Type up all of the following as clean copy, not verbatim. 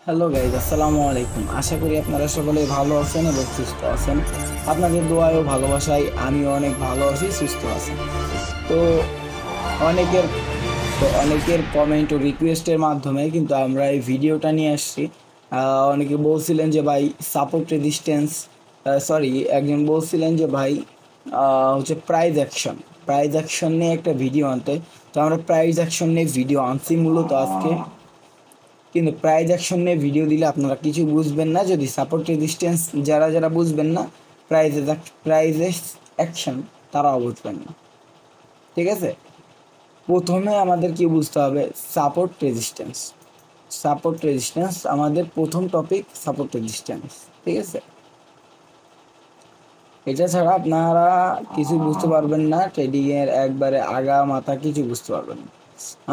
Hello guys, আসসালামু আলাইকুম। আশা করি আপনারা সকলে ভালো আছেন এবং সুস্থ আছেন। আপনাদের দোয়া ও ভালোবাসায় আমিও অনেক ভালো আছি, সুস্থ আছি। তো অনেকের অনেকের কমেন্ট ও রিকোয়েস্টের মাধ্যমে কিন্তু আমরা এই ভিডিওটা নিয়ে আসছি। অনেকে বলছিলেন যে ভাই সাপোর্ট রেজিস্ট্যান্স, সরি, একজন বলছিলেন যে ভাই হচ্ছে প্রাইজ অ্যাকশন নিয়ে একটা ভিডিও আনতে। তো আমরা প্রাইজ অ্যাকশন নিয়ে ভিডিও আনছি মূলত আজকে। কিন্তু প্রাইজ অ্যাকশন নিয়ে ভিডিও দিলে আপনারা কিছু বুঝবেন না, যদি সাপোর্ট রেজিস্ট্যান্স যারা যারা বুঝবেন না, প্রাইজেস অ্যাকশন তারাও বুঝবেন না। ঠিক আছে, প্রথমে আমাদের কি বুঝতে হবে? সাপোর্ট রেজিস্ট্যান্স আমাদের প্রথম টপিক, সাপোর্ট রেজিস্ট্যান্স। ঠিক আছে, এটা ছাড়া আপনারা কিছু বুঝতে পারবেন না, ট্রেডিংয়ের একবারে আগা মাথা কিছু বুঝতে পারবেন না।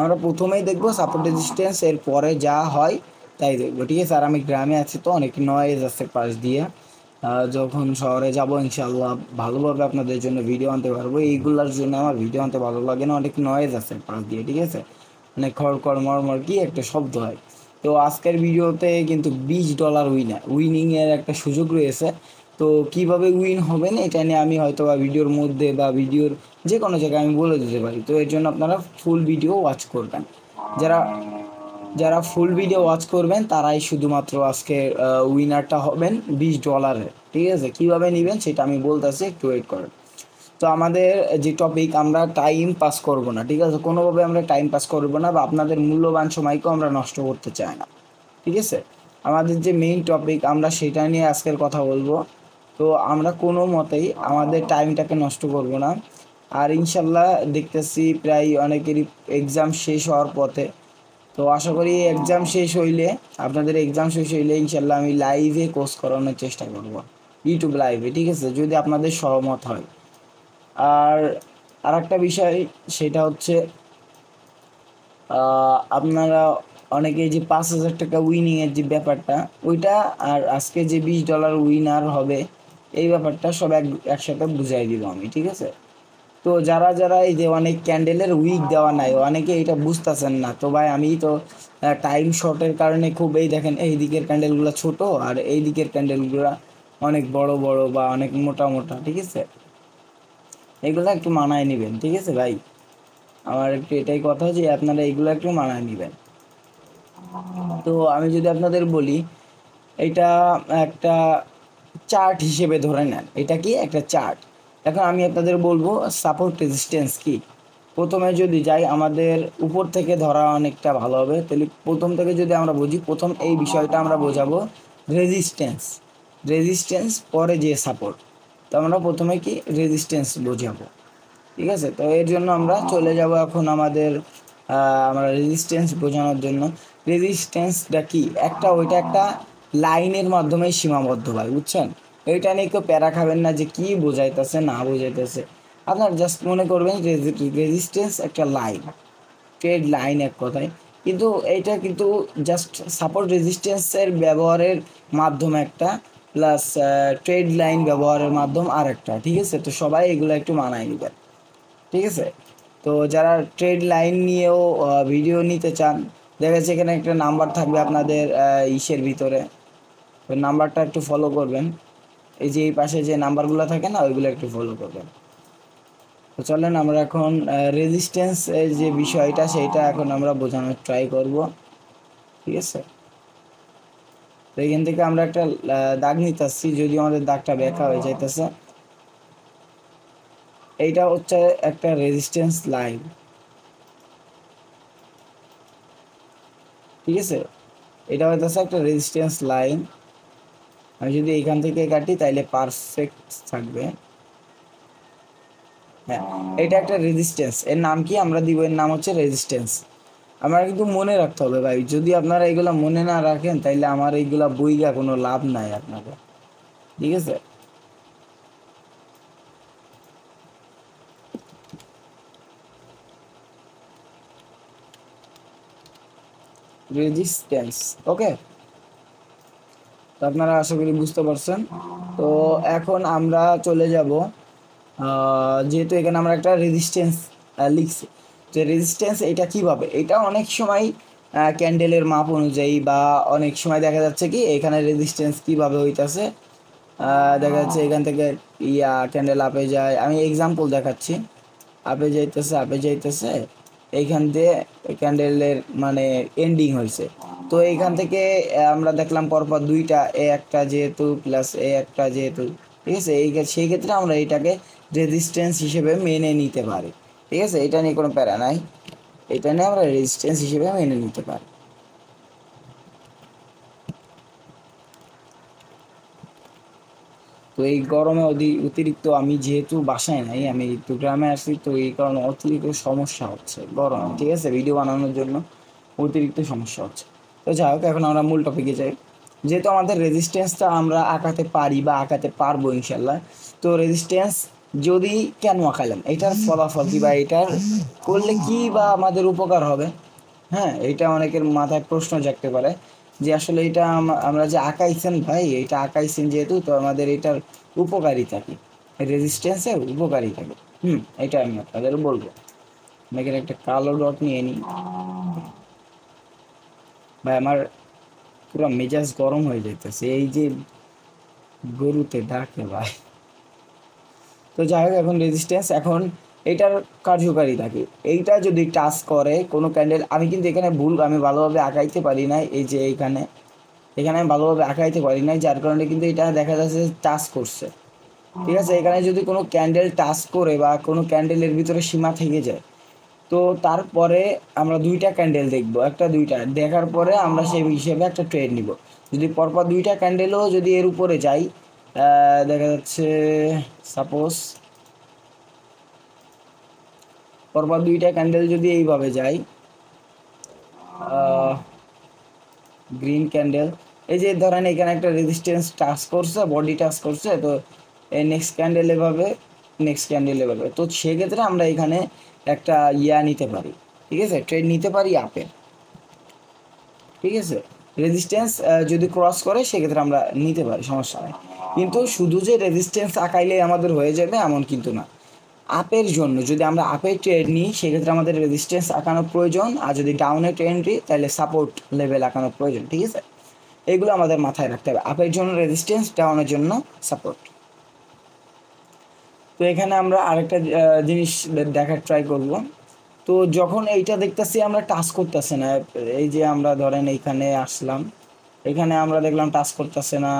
আমরা প্রথমেই দেখবো সাপোর্ট রেজিস্ট্যান্স, এর পরে যা হয় তাই দেখবো। ঠিক আছে, আর আমি গ্রামে আছি তো অনেক নয়েজ আছে পাশ দিয়ে। যখন শহরে যাব ইনশাল্লাহ ভালোভাবে আপনাদের জন্য ভিডিও আনতে পারবো। এইগুলোর জন্য আমার ভিডিও আনতে ভালো লাগে না, অনেক নয়েজ আছে পাশ দিয়ে। ঠিক আছে, মানে খড় মরমর কি একটা শব্দ হয়। তো আজকের ভিডিওতে কিন্তু $20 উইনিংয়ের একটা সুযোগ রয়েছে। তো কিভাবে উইন হবেন এটা নিয়ে আমি হয়তো বা ভিডিওর মধ্যে বা ভিডিওর যে কোনো জায়গায় আমি বলে দিতে পারি। তো এর জন্য আপনারা ফুল ভিডিও ওয়াচ করবেন। যারা যারা ফুল ভিডিও ওয়াচ করবেন তারাই শুধুমাত্র আজকে উইনারটা হবেন $20। ঠিক আছে, কীভাবে নেবেন সেটা আমি বলতেছি, একটু ওয়েট করেন। তো আমাদের যে টপিক, আমরা টাইম পাস করব না। ঠিক আছে, কোনোভাবে আমরা টাইম পাস করব না বা আপনাদের মূল্যবান সময়কেও আমরা নষ্ট করতে চাই না। ঠিক আছে, আমাদের যে মেইন টপিক আমরা সেটা নিয়ে আজকের কথা বলবো। তো আমরা কোনো মতেই আমাদের টাইমটাকে নষ্ট করব না। আর ইনশাল্লাহ দেখতেছি প্রায় অনেকেরই এক্সাম শেষ হওয়ার পথে। তো আশা করি আপনাদের এক্সাম শেষ হইলে ইনশাল্লাহ আমি লাইভে কোর্স করানোর চেষ্টা করব, ইউটিউব লাইভে। ঠিক আছে, যদি আপনাদের সহমত হয়। আর আরেকটা বিষয়, সেটা হচ্ছে আপনারা অনেকে যে $5,000 উইনিংয়ের যে ব্যাপারটা ওইটা, আর আজকে যে $20 উইনার হবে এই ব্যাপারটা সব একসাথে বুঝাই দিব আমি। ঠিক আছে, তো যারা যারা এই যে অনেক ক্যান্ডেলের উইক দেওয়া নাই, অনেকে এটা বুঝতেছেন না। তো ভাই আমি তো টাইম শর্টের কারণে খুব, এই দেখেন এই দিকের ক্যান্ডেলগুলো ছোট আর এই দিকের ক্যান্ডেলগুলো অনেক বড় বড় বা অনেক মোটা মোটা। ঠিক আছে, এগুলো একটু মানায় নেবেন। ঠিক আছে ভাই, আমার একটু এটাই কথা যে আপনারা এগুলো একটু মানায় নেবেন। তো আমি যদি আপনাদের বলি, এটা একটা চার্ট হিসেবে ধরে নেন, এটা কি একটা চার্ট। এখন আমি আপনাদের বলবো সাপোর্ট রেজিস্ট্যান্স কি। প্রথমে যদি যাই, আমাদের উপর থেকে ধরা অনেকটা ভালো হবে। তাহলে প্রথম থেকে যদি আমরা বুঝি, প্রথম এই বিষয়টা আমরা বোঝাবো রেজিস্ট্যান্স পরে যে সাপোর্ট। তো আমরা প্রথমে কি রেজিস্ট্যান্স বোঝাবো। ঠিক আছে, তো এর জন্য আমরা চলে যাব এখন আমরা রেজিস্ট্যান্স বোঝানোর জন্য। রেজিস্ট্যান্সটা কি, ওইটা একটা লাইনের মাধ্যমে সীমাবদ্ধ ভাই, বুঝছেন? এইটা নিয়ে কেউ প্যারা খাবেন না যে কি বোঝাইতেছে না বোঝাইতেছে। আপনার জাস্ট মনে করবেন রেজিস্ট্যান্স একটা লাইন, ট্রেড লাইন এক কথায়। কিন্তু এইটা কিন্তু জাস্ট সাপোর্ট রেজিস্ট্যান্সের ব্যবহারের মাধ্যম একটা, প্লাস ট্রেড লাইন ব্যবহারের মাধ্যম আর একটা। ঠিক আছে, তো সবাই এগুলো একটু মানায় নেবেন। ঠিক আছে, তো যারা ট্রেড লাইন নিয়েও ভিডিও নিতে চান, দেখা যাচ্ছে এখানে একটা নাম্বার থাকবে আপনাদের ইসের ভিতরে, ওই নাম্বারটা একটু ফলো করবেন। এই যে এই পাশে যে নাম্বারগুলো থাকে না, ওইগুলো একটু ফলো করবেন। তো চলেন আমরা এখন রেজিস্ট্যান্স যে বিষয়টা সেইটা এখন আমরা বোঝানোর ট্রাই করব। ঠিক আছে, তো এখান থেকে আমরা একটা দাগ নিতেছি, যদিও আমাদের দাগটা ব্যাখ্যা হয়ে যাইতেছে। এইটা হচ্ছে একটা রেজিস্ট্যান্স লাইন। ঠিক আছে, এটা হইতেছে একটা রেজিস্ট্যান্স লাইন। আমি যদি এখান থেকে কাটি তাইলে পারফেক্ট থাকবে। হ্যাঁ, এটা একটা রেজিস্ট্যান্স, এর নাম কি আমরা দিব, এর নাম হচ্ছে রেজিস্ট্যান্স। আমরা কিন্তু মনে রাখতে হবে ভাই, যদি আপনারা এগুলা মনে না রাখেন তাইলে আমার এইগুলা বইগা কোনো লাভ নাই আপনাদের। ঠিক আছে, রেজিস্ট্যান্স। ওকে, তো আপনারা আশা করি বুঝতে পারছেন। তো এখন আমরা চলে যাব, যেহেতু এখানে আমরা একটা রেজিস্ট্যান্স লিখছি, যে রেজিস্ট্যান্স এটা কিভাবে, এটা অনেক সময় ক্যান্ডেলের মাপ অনুযায়ী, বা অনেক সময় দেখা যাচ্ছে কি এখানে রেজিস্ট্যান্স কীভাবে হইতাছে, দেখা যাচ্ছে এখান থেকে ক্যান্ডেল আপে যায়। আমি এক্সাম্পল দেখাচ্ছি, আপে যাইতেছে এইখান দিয়ে ক্যান্ডেলের মানে এন্ডিং হয়েছে। তো এইখান থেকে আমরা দেখলাম পরপর দুইটা, এ একটা যেহেতু প্লাস এ একটা যেহেতু, ঠিক আছে, সেই ক্ষেত্রে আমরা এটাকে রেজিস্ট্যান্স হিসেবে মেনে নিতে পারি। ঠিক আছে, এটা নিয়ে কোনো প্যারা নাই, এটা নিয়ে আমরা রেজিস্ট্যান্স হিসেবে মেনে নিতে পারি। তো এই গরমে অতিরিক্ত, আমি যেহেতু বাসায় নাই, আমি একটু গ্রামে আসছি, তো এই কারণে অতিরিক্ত সমস্যা হচ্ছে গরম, ঠিক আছে, ভিডিও বানানোর জন্য অতিরিক্ত সমস্যা হচ্ছে। তো যাই হোক, এখন আমরা মূল টপিকে যাই। যেহেতু আমাদের রেজিস্ট্যান্সটা আমরা আঁকাতে পারি বা আঁকাতে পারবো ইনশাল্লাহ, তো রেজিস্ট্যান্স যদি কেন আঁকালাম, এটার ফলাফল কী বা এটার করলে কী বা আমাদের উপকার হবে, হ্যাঁ, এটা অনেকের মাথায় প্রশ্ন জাগতে পারে যে আসলে এটা আমরা যে আঁকাইছেন ভাই, এটা আঁকাইছেন যেহেতু, তো আমাদের এটার উপকারিতা কি, রেজিস্ট্যান্সের উপকারিতা কি। এটা আমি আপনাদের বলবো। আমাকে একটা কালো ডট নিয়ে নিই ভাই, আমার পুরো মেজাজ গরম হয়ে যাইতেছে এই যে গরুতে ডাকে ভাই। তো যাই হোক, এখন রেজিস্ট্যান্স, এখন এটার কার্যকারিতা কি, এইটা যদি টাচ করে কোনো ক্যান্ডেল, আমি কিন্তু এখানে ভুল, আমি ভালোভাবে আঁকাইতে পারি না, এই যে এখানে আমি ভালোভাবে আঁকাইতে পারি নাই, যার কারণে কিন্তু এটা দেখা যাচ্ছে টাচ করছে। ঠিক আছে, এখানে যদি কোনো ক্যান্ডেল টাচ করে বা কোনো ক্যান্ডেলের ভিতরে সীমা থেকে যায়, তো তারপরে আমরা দুইটা ক্যান্ডেল দেখবো, একটা দুইটা দেখার পরে আমরা সেই হিসেবে একটা ট্রেড নিব। যদি পরপর দুইটা ক্যান্ডেলও যদি এর উপরে যাই, দেখা যাচ্ছে সাপোজ পরপর দুইটা ক্যান্ডেল যদি এইভাবে যায়, গ্রিন ক্যান্ডেল, এই যে ধরেন এখানে একটা রেজিস্ট্যান্স টাচ করছে, বডি টাচ করছে, তো এই নেক্সট ক্যান্ডেল এভাবে, নেক্সট ক্যান্ডেল এভাবে, তো সেক্ষেত্রে আমরা এখানে একটা নিতে পারি, ঠিক আছে, ট্রেড নিতে পারি আপের। ঠিক আছে, রেজিস্ট্যান্স যদি ক্রস করে সেক্ষেত্রে আমরা নিতে পারি, সমস্যা নেই। কিন্তু শুধু যে রেজিস্ট্যান্স আঁকাইলে আমাদের হয়ে যাবে এমন কিন্তু না। আপের জন্য যদি আমরা আপের ট্রেড নিই সেক্ষেত্রে আমাদের রেজিস্ট্যান্স আঁকানোর প্রয়োজন, আর যদি ডাউনের ট্রেড নিই তাহলে সাপোর্ট লেভেল আঁকানোর প্রয়োজন। ঠিক আছে, এগুলো আমাদের মাথায় রাখতে হবে, আপের জন্য রেজিস্ট্যান্স, ডাউনের জন্য সাপোর্ট। তো এখানে আমরা আরেকটা জিনিস দেখার ট্রাই করব। তো যখন এইটা দেখতেছি আমরা টাচ করতেছে না, এই যে আমরা ধরেন এইখানে আসলাম, এখানে আমরা দেখলাম টাচ করতেছে না,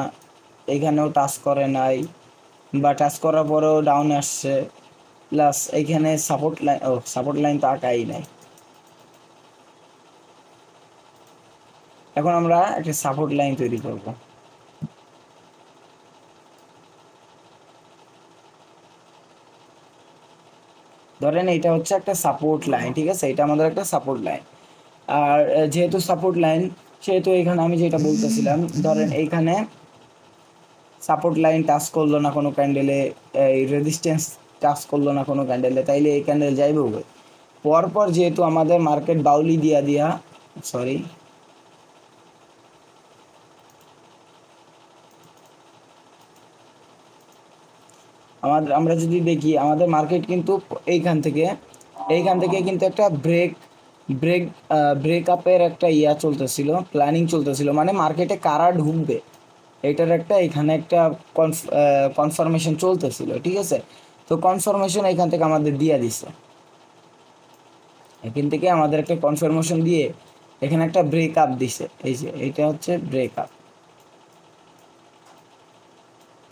এখানেও টাচ করে নাই, বা টাচ করার পরেও ডাউনে আসছে, প্লাস এইখানে সাপোর্ট লাইন তো আঁকাই নাই। এখন আমরা একটা সাপোর্ট লাইন তৈরি করব। ধরেন এটা হচ্ছে একটা সাপোর্ট লাইন, ঠিক আছে, এটা আমাদের একটা সাপোর্ট লাইন। আর যেহেতু সাপোর্ট লাইন, সেহেতু এখানে আমি যেটা বলতেছিলাম, ধরেন এইখানে সাপোর্ট লাইন টাচ করলো না কোনো ক্যান্ডেলে, এই রেজিস্ট্যান্স টাচ করলো না কোনো ক্যান্ডেলে, তাইলে এই ক্যান্ডেল যাইবে হবে। পরপর যেহেতু আমাদের মার্কেট বাউলি দিয়া সরি, আমরা যদি দেখি আমাদের মার্কেট কিন্তু এইখান থেকে কিন্তু একটা ব্রেক ব্রেকআপের একটা চলতেছিল, প্ল্যানিং চলতেছিল, মানে মার্কেটে কারা ঢুকবে এটার একটা এখানে একটা কনফার্মেশন চলতেছিল। ঠিক আছে, তো কনফার্মেশন এখান থেকে আমাদের দিয়ে দিছে, এখান থেকে আমাদের একটা কনফার্মেশন দিয়ে এখানে একটা ব্রেকআপ দিছে, এই যে এটা হচ্ছে ব্রেকআপ।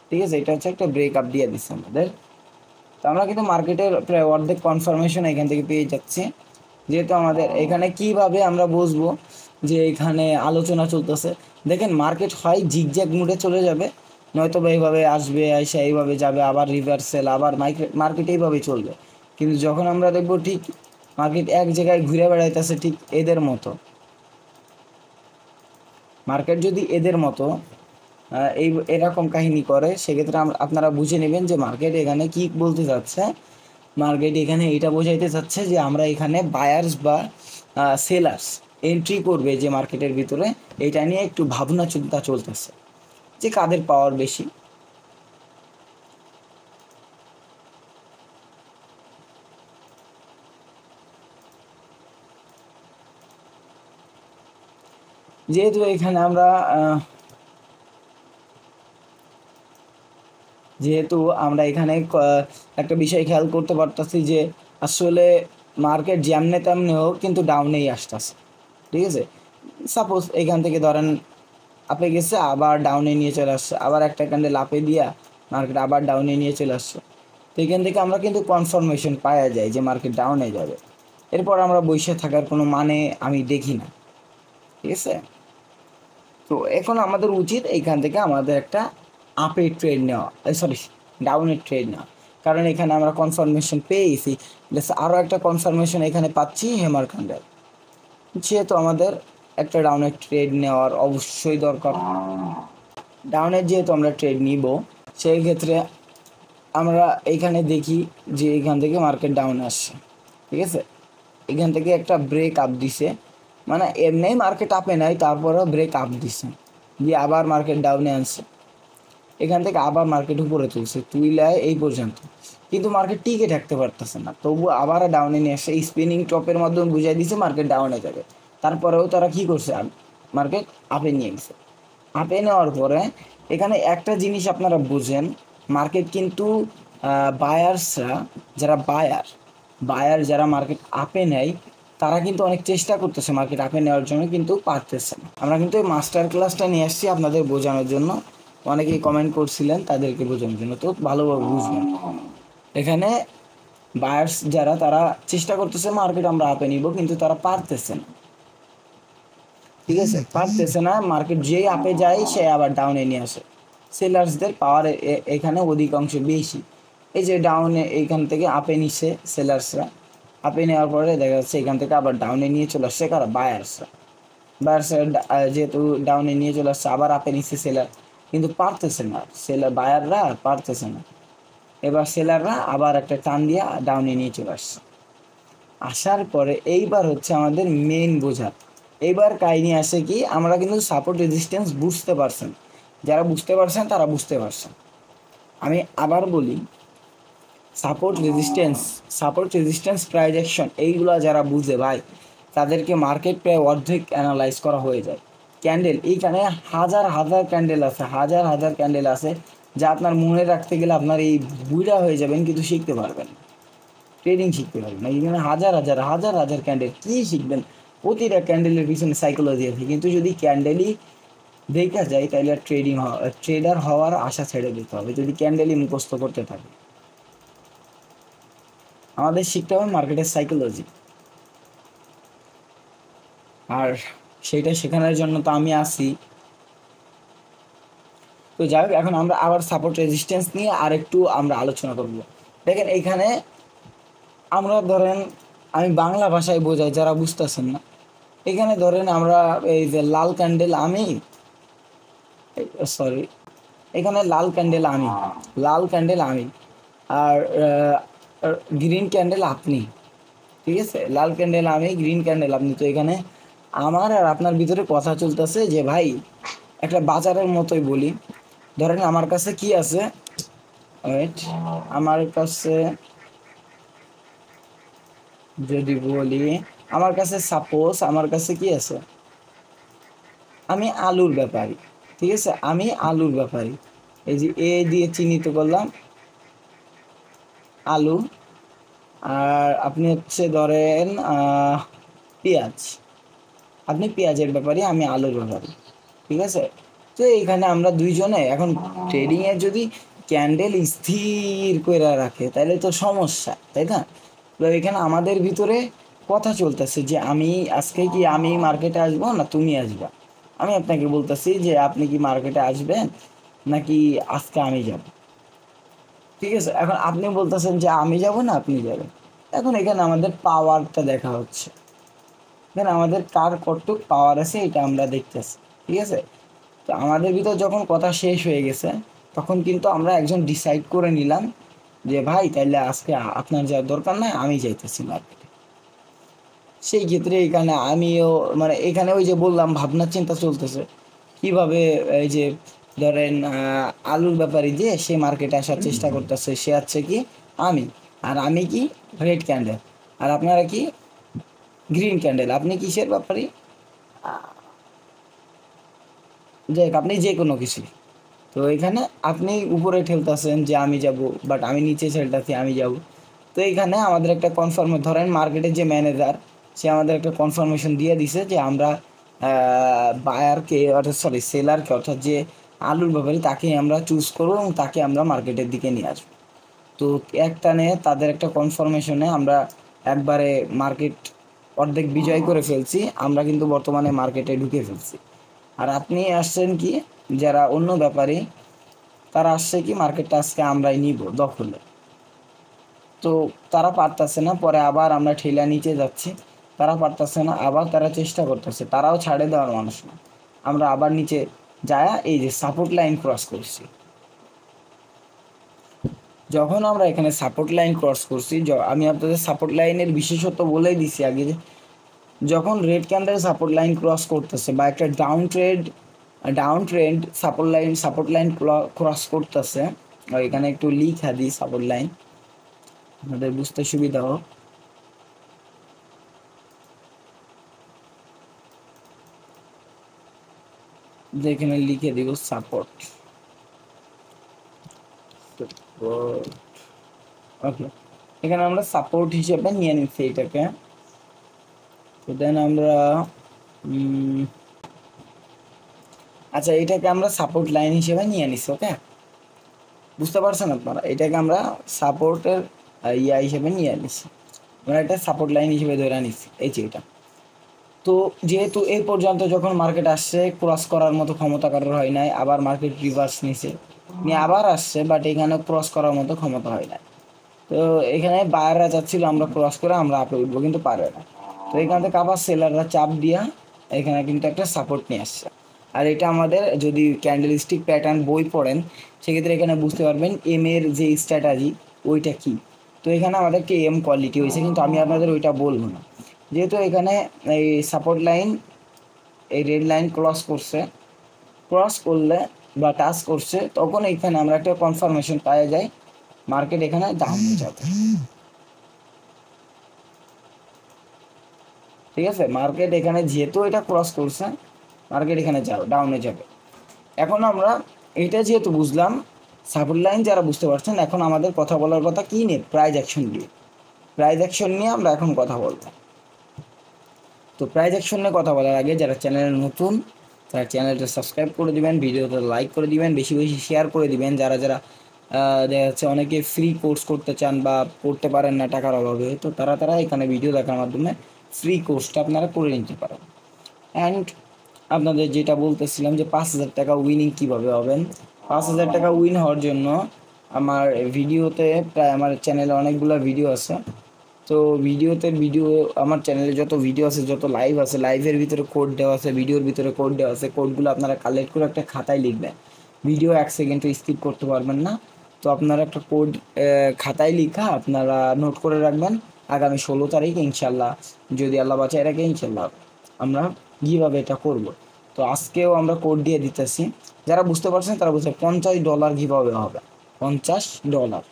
ঠিক আছে, এটা হচ্ছে একটা ব্রেকআপ দিয়ে দিচ্ছে আমাদের। তো আমরা কিন্তু মার্কেটের প্রায় অর্ধেক কনফার্মেশন এখান থেকে পেয়ে যাচ্ছি। যেহেতু আমাদের এখানে কিভাবে আমরা বুঝবো যে এখানে আলোচনা চলতেছে, দেখেন মার্কেট হয় জিগজ্যাগ মুডে চলে যাবে, নয়তো বা এইভাবে আসবে, এসে এইভাবে যাবে, আবার রিভার্সেল, আবার মার্কেট এইভাবেই চলবে। কিন্তু যখন আমরা দেখবো ঠিক মার্কেট এক জায়গায় ঘুরে বেড়াইতেছে, ঠিক এদের মতো, মার্কেট যদি এদের মতো এই এরকম কাহিনী করে, সেক্ষেত্রে আপনারা বুঝে নেবেন যে মার্কেট এখানে কি বলতে চাচ্ছে। মার্কেট এখানে এটা বোঝাইতে চাচ্ছে যে আমরা এখানে বায়ার্স বা সেলার্স এন্ট্রি করবে যে মার্কেটের ভিতরে, এটা নিয়ে একটু ভাবনা চিন্তা চলতেছে যে কাদের পাওয়ার বেশি। যেহেতু এখানে আমরা এখানে একটা বিষয় খেয়াল করতে পারতেছি যে আসলে মার্কেট যেমনে তেমনি হোক কিন্তু ডাউনেই আসতেছে, ঠিক আছে। সাপোজ এখান থেকে ধরেন আপে গেছে, আবার ডাউনে নিয়ে চলে আসছে, আবার একটা ক্যান্ডেল আপে দিয়া মার্কেট আবার ডাউনে নিয়ে চলে আসছে। তো এখান থেকে আমরা কিন্তু কনফার্মেশন পাওয়া যায় যে মার্কেট ডাউনে যাবে। এরপর আমরা বসে থাকার কোনো মানে আমি দেখি না, ঠিক আছে। তো এখন আমাদের উচিত এইখান থেকে আমাদের একটা আপের ট্রেড নেওয়া, সরি ডাউনের ট্রেড নেওয়া, কারণ এখানে আমরা কনফার্মেশন পেয়েছি। আরও একটা কনফার্মেশন এখানে পাচ্ছি হ্যামার ক্যান্ডেল, যেহেতু আমাদের একটা ডাউনের ট্রেড নেওয়ার অবশ্যই দরকার। ডাউনের যেহেতু আমরা ট্রেড নিব, সেই ক্ষেত্রে আমরা এইখানে দেখি যে এখান থেকে মার্কেট ডাউন আসছে, ঠিক আছে। এখান থেকে একটা ব্রেক আপ দিছে, মানে এমনি মার্কেট আপে নাই, তারপরেও ব্রেক আপ দিছে, দিয়ে আবার মার্কেট ডাউনে আনছে। এখান থেকে আবার মার্কেট উপরে তুলছে, তুইলায় এই পর্যন্ত, কিন্তু মার্কেট টিকে থাকতে পারতেছে না, তবু আবার ডাউনে নিয়ে আসছে। স্পিনিং টপের মাধ্যমে বুঝাই দিছে মার্কেট ডাউনে যাবে। তারপরেও তারা কি করছে, মার্কেট আপে নিয়ে গেছে। আপে নেওয়ার পরে এখানে একটা জিনিস আপনারা বুঝেন, মার্কেট কিন্তু বায়ার্সরা, যারা বায়ার যারা মার্কেট আপে নেয়, তারা কিন্তু অনেক চেষ্টা করতেছে মার্কেট আপে নেওয়ার জন্য, কিন্তু পারতেছে না। আমরা কিন্তু এই মাস্টার ক্লাসটা নিয়ে আসছি আপনাদের বোঝানোর জন্য, অনেকেই কমেন্ট করছিলেন তাদেরকে বোঝানোর জন্য, তো ভালোভাবে বুঝবেন। এখানে বায়ার্স যারা, তারা চেষ্টা করতেছে মার্কেট আমরা আপে নিব, কিন্তু তারা পারতেছে না, ঠিক আছে, পারতেছে না। মার্কেট যেই আপে যায় সে আবার ডাউনে নিয়ে আসে। সেলার্সদের পাওয়ার এখানে অধিকাংশ বেশি। এই যে ডাউনে এইখান থেকে আপে নিচ্ছে সেলার্সরা, আপে নেওয়ার পরে দেখা যাচ্ছে এখান থেকে আবার ডাউনে নিয়ে চলে আসছে কারা, বায়ার্সরা। যেহেতু ডাউনে নিয়ে চলে আসছে, আবার আপে নিচ্ছে সেলার, কিন্তু পারতেছে না বায়াররা, পারতেছে না। এবার সেলাররা আবার একটা টান দিয়ে ডাউনে নিয়ে চলে আসছে। আসার পরে এইবার হচ্ছে আমাদের মেইন বোঝা। এইবার কাহিনী আসে কি, আমরা কিন্তু সাপোর্ট রেজিস্ট্যান্স বুঝতে পারছেন, যারা বুঝতে পারছেন তারা বুঝতে পারছেন। আমি আবার বলি, সাপোর্ট রেজিস্ট্যান্স প্রাইস অ্যাকশন এইগুলো যারা বুঝে ভাই, তাদেরকে মার্কেট প্রায় অর্ধেক অ্যানালাইজ করা হয়ে যায়। ক্যান্ডেল, এইখানে হাজার হাজার ক্যান্ডেল আছে, হাজার হাজার ক্যান্ডেল আছে, যা আপনার মনে রাখতে গেলে আপনার এই বুড়া হয়ে যাবেন, কিন্তু শিখতে পারবেন, ট্রেডিং শিখতে পারবেন না। এখানে হাজার হাজার হাজার হাজার ক্যান্ডেল, কী শিখবেন? প্রতিটা ক্যান্ডেলের পিছনে সাইকোলজি আছে, কিন্তু যদি ক্যান্ডেলই দেখা যায় তাহলে আর ট্রেডার হওয়ার আশা ছেড়ে দিতে হবে, যদি ক্যান্ডেলই মুখস্থ করতে থাকে। আমাদের শিখতে হবে মার্কেটের সাইকোলজি, আর সেইটা শেখানোর জন্য তো আমি আসি। তো যাই হোক, এখন আমরা আবার সাপোর্ট রেজিস্ট্যান্স নিয়ে আরেকটু আমরা আলোচনা করব। দেখেন এইখানে আমরা ধরেন, আমি বাংলা ভাষায় বোঝাই যারা বুঝতেছেন না, এখানে ধরেন আমরা এই যে লাল ক্যান্ডেল আমি, সরি, এখানে লাল ক্যান্ডেল আমি আর গ্রিন ক্যান্ডেল আপনি, ঠিক আছে। লাল ক্যান্ডেল আমি, গ্রিন ক্যান্ডেল আপনি। তো এখানে আমার আর আপনার ভিতরে কথা চলতেছে যে ভাই, একটা বাজারের মতোই বলি, ধরেন আমার কাছে কি আছে, আমার কাছে যদি বলি, আমার কাছে সাপোজ আমার কাছে কি আছে, আমি আলুর ব্যাপারী, ঠিক আছে, আমি আলুর ব্যাপারী। এই যে এ দিয়ে চিহ্নিত করলাম আলু, আর আপনি হচ্ছে ধরেন পেঁয়াজ, আপনি পেঁয়াজের ব্যাপারী, আমি আলুর ব্যাপারী, ঠিক আছে। তো এইখানে আমরা দুইজনে এখন ট্রেডিংয়ে যদি ক্যান্ডেল স্থির করে রাখে তাহলে তো সমস্যা, তাই না? তো এখানে আমাদের ভিতরে কথা চলতেছে যে আজকে কি আমি মার্কেটে আসবো না তুমি আসবা। আমি আপনাকে বলতেছি যে আপনি কি মার্কেটে আসবেন নাকি আজকে আমি যাব, ঠিক আছে। এখন আপনি বলতেছেন যে আমি যাব না আপনি যাবেন। এখন এখানে আমাদের পাওয়ারটা দেখা হচ্ছে, এখানে আমাদের কার কতটুক পাওয়ার আছে এটা আমরা দেখতেছি, ঠিক আছে। তো আমাদের ভিতর যখন কথা শেষ হয়ে গেছে, তখন কিন্তু আমরা একজন ডিসাইড করে নিলাম যে ভাই তাইলে আজকে আপনার যাওয়ার দরকার নাই, আমি যাইতেছি মার্কেটে। সেই ক্ষেত্রে এখানে আমিও, মানে এখানে ওই যে বললাম ভাবনা চিন্তা চলতেছে কিভাবে, এই যে ধরেন আলুর ব্যাপারে দিয়ে সে মার্কেটে আসার চেষ্টা করতেছে, সে আছে কি আমি, আর আমি কি রেড ক্যান্ডেল, আর আপনারা কি গ্রিন ক্যান্ডেল। আপনি কিসের ব্যাপারে, যাই হোক, আপনি যে কোনো কিছু। তো এখানে আপনি উপরে ঠেলতেছেন যে আমি যাব, বাট আমি নিচে ঠেলতেছি আমি যাব। তো এইখানে আমাদের একটা কনফার্ম, ধরেন মার্কেটের যে ম্যানেজার, সে আমাদের একটা কনফার্মেশন দিয়ে দিছে যে আমরা বায়ারকে, অর্থাৎ সরি সেলারকে, অর্থাৎ যে আলুর ব্যাপারে তাকে আমরা চুজ করবো এবং তাকে আমরা মার্কেটের দিকে নিয়ে আসবো। তো একটানে তাদের একটা কনফার্মেশনে আমরা একবারে মার্কেট অর্ধেক বিজয় করে ফেলছি, আমরা কিন্তু বর্তমানে মার্কেটে ঢুকে ফেলছি। আর আপনি আসছেন কি, যারা অন্য ব্যাপারে, তারা আসছে কি মার্কেটটা আজকে আমরাই নিব দখলে। তো তারা পারতেছে না, পরে আবার আমরা ঠেলা নিচে যাচ্ছি, তারা পারতেছে না, আবার তারা চেষ্টা করতেছে, তারাও ছাড়ে দেওয়ার মানুষ না। আমরা আবার নিচে যায় এই যে সাপোর্ট লাইন ক্রস করছি। যখন আমরা এখানে সাপোর্ট লাইন ক্রস করছি, আমি আপনাদের সাপোর্ট লাইনের বিশেষত্ব বলেই দিছি আগে, যে যখন red candle support line cross করতেছে বা একটা down trend support line cross করতেছে, এখানে একটু লিখা দিই সাপোর্ট লাইন আপনাদের বুঝতে সুবিধা হোক। এখানে লিখে দিব সাপোর্ট। ওকে, এখানে আমরা সাপোর্ট হিসেবে নিয়ে নিচ্ছি এটাকে। তো দেন আমরা আচ্ছা, এটাকে আমরা সাপোর্ট লাইন হিসেবে নিয়ে নিচ্ছি। ওকে, বুঝতে পারছেন আপনারা, এটাকে আমরা সাপোর্টের হিসেবে নিয়ে নিচ্ছি, আমরা এটা সাপোর্ট লাইন হিসেবে ধরে নিচ্ছি এই যে এটা। তো যেহেতু এই পর্যন্ত যখন মার্কেট আসছে, ক্রস করার মতো ক্ষমতা কারোর হয় নাই, আবার মার্কেট রিভার্স নিছে, নিয়ে আবার আসছে, বাট এখানে ক্রস করার মতো ক্ষমতা হয় নাই। তো এখানে বায়াররা চাচ্ছিল আমরা ক্রস করে আমরা আপে উঠবো, কিন্তু পারে না। তো এখান থেকে আবার সেলাররা চাপ দিয়া এখানে কিন্তু একটা সাপোর্ট নিয়ে আসছে। আর এটা আমাদের যদি ক্যান্ডেলস্টিক প্যাটার্ন বই পড়েন, সেক্ষেত্রে এখানে বুঝতে পারবেন এম এর যে স্ট্র্যাটাজি ওইটা কি। তো এখানে আমাদেরকে এম কোয়ালিটি হয়েছে, কিন্তু আমি আপনাদের ওইটা বলবো না। যেহেতু এখানে এই সাপোর্ট লাইন, এই রেড লাইন ক্রস করলে বা টাচ করছে, তখন এখানে আমরা একটা কনফার্মেশন পাওয়া যায় মার্কেট এখানে ডাউনে যাবে। ঠিক আছে, মার্কেট এখানে যেহেতু এটা ক্রস করছে, মার্কেট এখানে যাবে, ডাউনে যাবে। এখন আমরা এটা যেহেতু বুঝলাম, সাপোর্ট লাইন যারা বুঝতে পারছেন, এখন আমাদের কথা বলার কথা কি নিয়ে, প্রাইস অ্যাকশন নিয়ে। প্রাইস অ্যাকশন নিয়ে আমরা এখন কথা বলবো। তো প্রাইস অ্যাকশন নিয়ে কথা বলার আগে যারা চ্যানেলে নতুন, তারা চ্যানেলটা সাবস্ক্রাইব করে দিবেন, ভিডিওটা লাইক করে দিবেন, বেশি বেশি শেয়ার করে দিবেন। যারা যারা দেখা যাচ্ছে অনেকে ফ্রি কোর্স করতে চান বা করতে পারেন না টাকার অভাবে, তো তারা এখানে ভিডিও দেখার মাধ্যমে ফ্রি কোর্সটা আপনারা করে নিতে পারেন। অ্যান্ড আপনাদের যেটা বলতেছিলাম যে 5,000 টাকা উইনিং কীভাবে হবেন। 5,000 টাকা উইন হওয়ার জন্য আমার ভিডিওতে, প্রায় আমার চ্যানেলে অনেকগুলো ভিডিও আছে। তো আমার চ্যানেলে যত ভিডিও আছে, যত লাইভ আছে, লাইভের ভিতরে কোড দেওয়া আছে, ভিডিওর ভিতরে কোড দেওয়া আছে। কোডগুলো আপনারা কালেক্ট করে একটা খাতায় লিখবেন, ভিডিও 1 সেকেন্ডও স্কিপ করতে পারবেন না। তো আপনারা একটা কোড খাতায় লিখা আপনারা নোট করে রাখবেন। আগামী 16 তারিখ ইনশাল্লাহ, যদি আল্লাহ বাঁচায় রাখে, ইনশাল্লাহ আমরা কীভাবে এটা করব। তো আজকেও আমরা কোড দিয়ে দিতেছি, যারা বুঝতে পারছেন তারা বুঝতে, $50 কীভাবে হবে। $50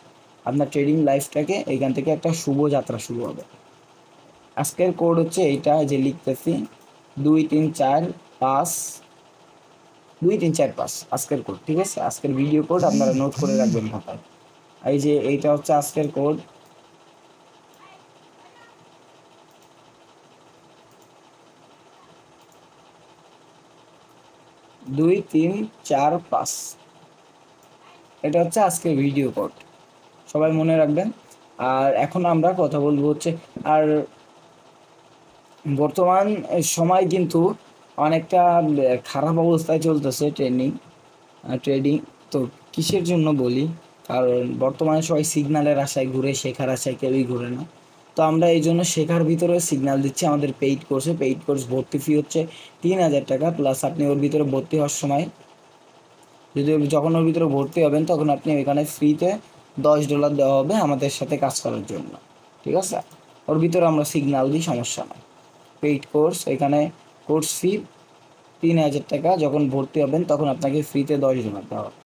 আপনার ট্রেডিং লাইফটাকে এইখান থেকে একটা শুভ যাত্রা শুরু হবে। আজকের কোড হচ্ছে এইটা যে লিখতেছি, 2345 2345 আজকের কোড। ঠিক আছে, আজকের ভিডিও কোড আপনারা নোট করে রাখবেন খাতায়। এই যে এইটা হচ্ছে আজকের কোড। দুই তিন চার পাঁচ, এটা হচ্ছে আজকের ভিডিও কোড, সবাই মনে রাখবেন। আর এখন আমরা কথা বলবো হচ্ছে, আর বর্তমান সময় কিন্তু অনেকটা খারাপ অবস্থায় চলতেছে ট্রেডিং। তো কিসের জন্য বলি, কারণ বর্তমানে সবাই সিগন্যালের আশায় ঘুরে, শেখার আশায় কেউই ঘুরে না। তো আমরা এই জন্য শেখার ভিতরে সিগন্যাল দিচ্ছি আমাদের পেইড কোর্স ভর্তি ফি হচ্ছে 3,000 টাকা, প্লাস আপনি ওর ভিতরে ভর্তি হওয়ার সময়, যখন ওর ভিতরে ভর্তি হবেন, তখন আপনি এখানে ফ্রিতে $10 দেওয়া হবে আমাদের সাথে কাজ করার জন্য। ঠিক আছে, ওর ভিতরে আমরা সিগন্যাল দিই, সমস্যা নয়। পেইড কোর্স, এখানে কোর্স ফি 3,000 টাকা, যখন ভর্তি হবেন তখন আপনাকে ফ্রিতে $10 দেওয়া হবে।